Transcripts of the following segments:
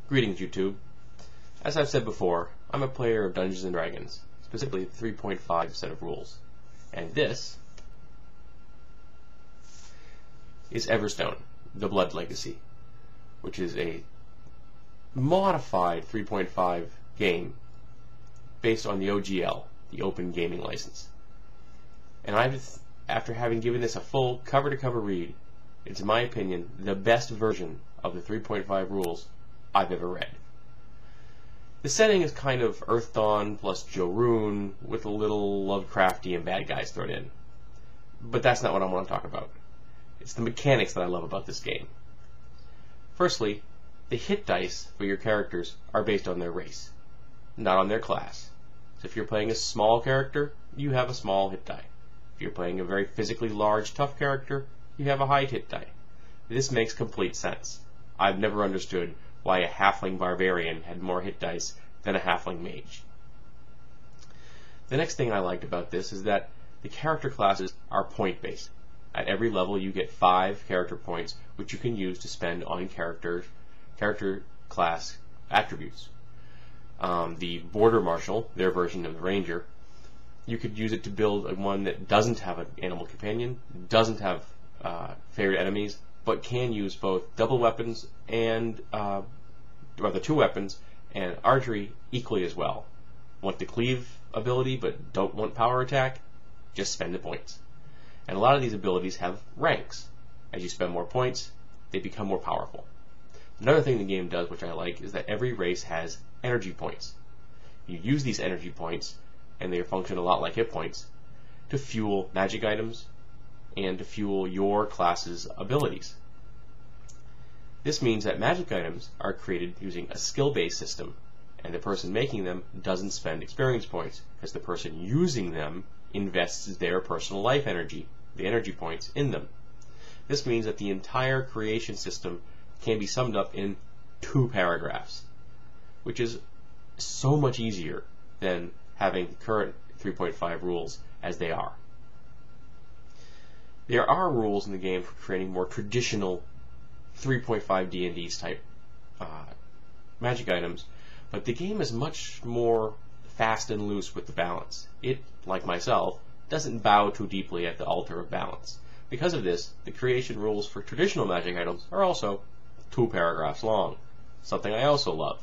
Greetings, YouTube. As I've said before, I'm a player of Dungeons & Dragons, specifically the 3.5 set of rules. And this is Everstone, the Blood Legacy, which is a modified 3.5 game based on the OGL, the Open Gaming License. And after having given this a full cover-to-cover read, it's, in my opinion, the best version of the 3.5 rules I've ever read. The setting is kind of Earth Dawn plus Jorun with a little Lovecraftian bad guys thrown in. But that's not what I want to talk about. It's the mechanics that I love about this game. Firstly, the hit dice for your characters are based on their race, not on their class. So if you're playing a small character, you have a small hit die. If you're playing a very physically large, tough character, you have a high hit die. This makes complete sense. I've never understood why a halfling barbarian had more hit dice than a halfling mage. The next thing I liked about this is that the character classes are point-based. At every level you get 5 character points, which you can use to spend on character class attributes. The Border Marshal, their version of the Ranger, you could use it to build one that doesn't have an animal companion, doesn't have favorite enemies, but can use both double weapons and the 2 weapons and archery equally as well. Want the cleave ability but don't want power attack? Just spend the points. And a lot of these abilities have ranks. As you spend more points, they become more powerful. Another thing the game does, which I like, is that every race has energy points. You use these energy points, and they function a lot like hit points, to fuel magic items and to fuel your class's abilities. This means that magic items are created using a skill-based system, and the person making them doesn't spend experience points, because the person using them invests their personal life energy, the energy points, in them. This means that the entire creation system can be summed up in 2 paragraphs, which is so much easier than having the current 3.5 rules as they are. There are rules in the game for creating more traditional 3.5 D&D's type magic items, but the game is much more fast and loose with the balance. It, like myself, doesn't bow too deeply at the altar of balance. Because of this, the creation rules for traditional magic items are also 2 paragraphs long, something I also love.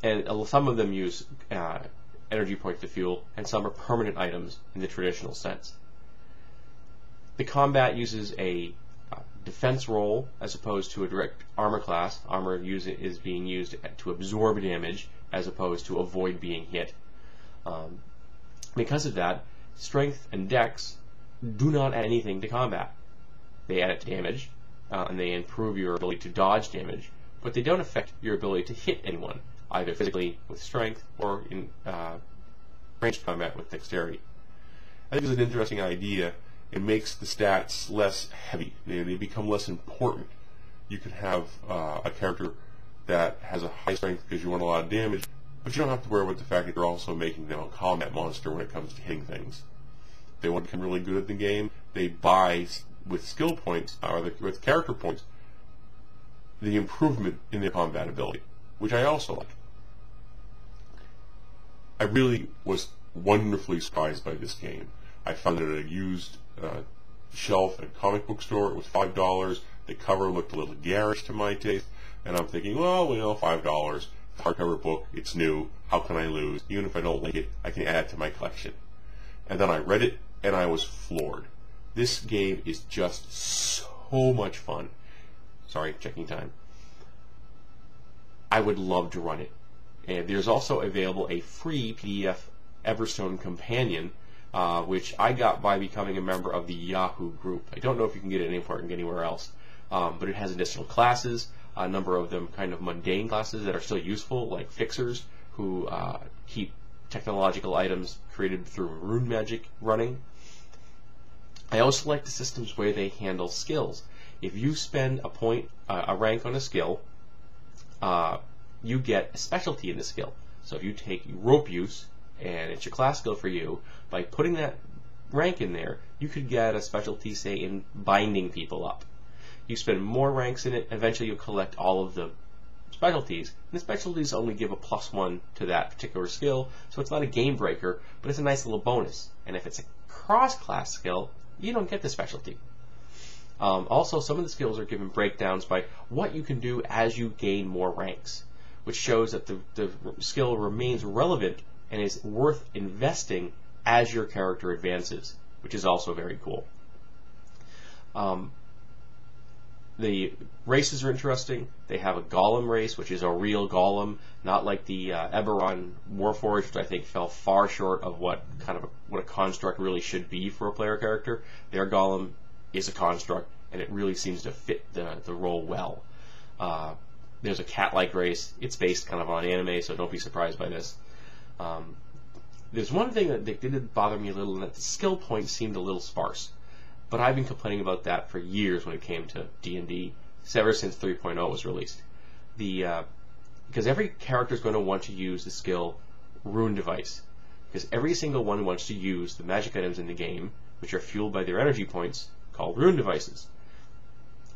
And some of them use energy points to fuel, and some are permanent items in the traditional sense. The combat uses a defense roll as opposed to a direct armor class. Armor is being used to absorb damage as opposed to avoid being hit. Because of that, strength and dex do not add anything to combat. They add it to damage, and they improve your ability to dodge damage, but they don't affect your ability to hit anyone, either physically with strength or in ranged combat with dexterity. I think it's an interesting idea. It makes the stats less heavy. They become less important. You can have a character that has a high strength because you want a lot of damage, but you don't have to worry about the fact that you're also making them a combat monster when it comes to hitting things. If they want to become really good at the game, they buy with skill points, or with character points, the improvement in their combat ability, which I also like. I really was wonderfully surprised by this game. I found it at a used shelf at a comic book store. It was $5. The cover looked a little garish to my taste, and I'm thinking, well, $5. Hardcover book, it's new, how can I lose? Even if I don't like it, I can add it to my collection. And then I read it, and I was floored. This game is just so much fun. Sorry, checking time. I would love to run it. And there's also available a free PDF Everstone companion, which I got by becoming a member of the Yahoo group. I don't know if you can get it anywhere else, but it has additional classes, a number of them kind of mundane classes that are still useful, like fixers who keep technological items created through rune magic running. I also like the system's way they handle skills. If you spend a rank on a skill, you get a specialty in the skill. So if you take rope use, and it's your class skill for you, by putting that rank in there, you could get a specialty, say, in binding people up. You spend more ranks in it, eventually you'll collect all of the specialties, and the specialties only give a +1 to that particular skill, so it's not a game breaker, but it's a nice little bonus. And if it's a cross-class skill, you don't get the specialty. Also, some of the skills are given breakdowns by what you can do as you gain more ranks, which shows that the skill remains relevant and is worth investing as your character advances, which is also very cool. The races are interesting. They have a golem race, which is a real golem, not like the Eberron Warforged, which I think fell far short of what a construct really should be for a player character. Their golem is a construct, and it really seems to fit the role well. There's a cat-like race. It's based kind of on anime, so don't be surprised by this. There's one thing that did bother me a little, and that the skill points seemed a little sparse. But I've been complaining about that for years when it came to D&D, ever since 3.0 was released. Because every character is going to want to use the skill Rune Device, because every single one wants to use the magic items in the game, which are fueled by their energy points, called Rune Devices.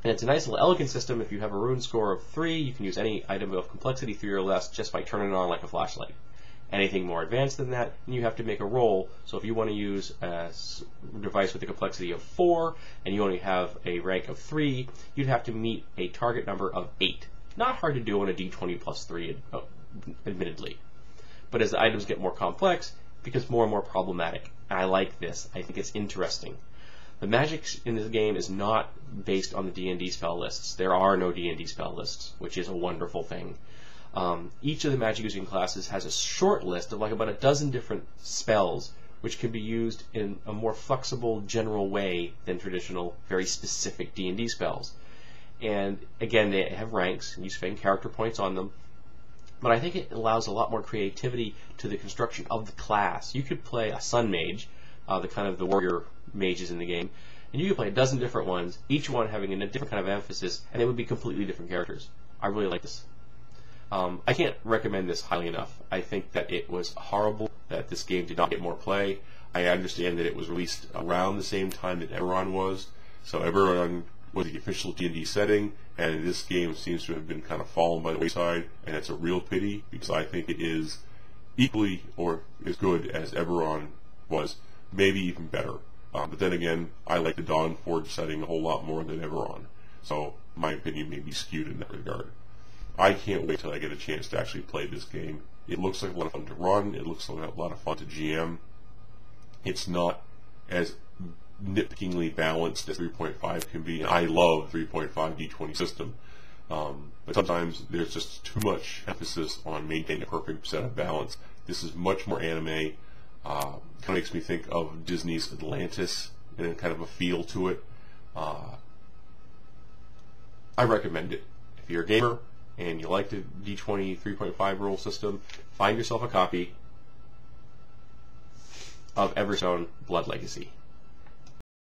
And it's a nice little elegant system. If you have a Rune score of 3, you can use any item of complexity 3 or less just by turning it on like a flashlight. Anything more advanced than that, and you have to make a roll. So if you want to use a device with a complexity of 4, and you only have a rank of 3, you'd have to meet a target number of 8. Not hard to do on a d20 plus 3, admittedly. But as the items get more complex, it becomes more and more problematic. And I like this. I think it's interesting. The magic in this game is not based on the D&D spell lists. There are no D&D spell lists, which is a wonderful thing. Each of the magic using classes has a short list of like about a dozen different spells, which can be used in a more flexible, general way than traditional, very specific D&D spells. And again, they have ranks, and you spend character points on them. But I think it allows a lot more creativity to the construction of the class. You could play a Sun Mage, the warrior mages in the game, and you could play a dozen different ones, each one having a different kind of emphasis, and they would be completely different characters. I really like this. I can't recommend this highly enough. I think that it was horrible that this game did not get more play. I understand that it was released around the same time that Eberron was, so Eberron was the official D&D setting, and this game seems to have been kind of fallen by the wayside, and it's a real pity, because I think it is equally or as good as Eberron was, maybe even better. But then again, I like the Dawnforge setting a whole lot more than Eberron, so my opinion may be skewed in that regard. I can't wait till I get a chance to actually play this game. It looks like a lot of fun to run. It looks like a lot of fun to GM. It's not as nitpickingly balanced as 3.5 can be. And I love 3.5 D20 system. But sometimes there's just too much emphasis on maintaining a perfect set of balance. This is much more anime. Kind of makes me think of Disney's Atlantis and kind of a feel to it. I recommend it. If you're a gamer and you like the D20 3.5 rule system, find yourself a copy of Everstone Blood Legacy.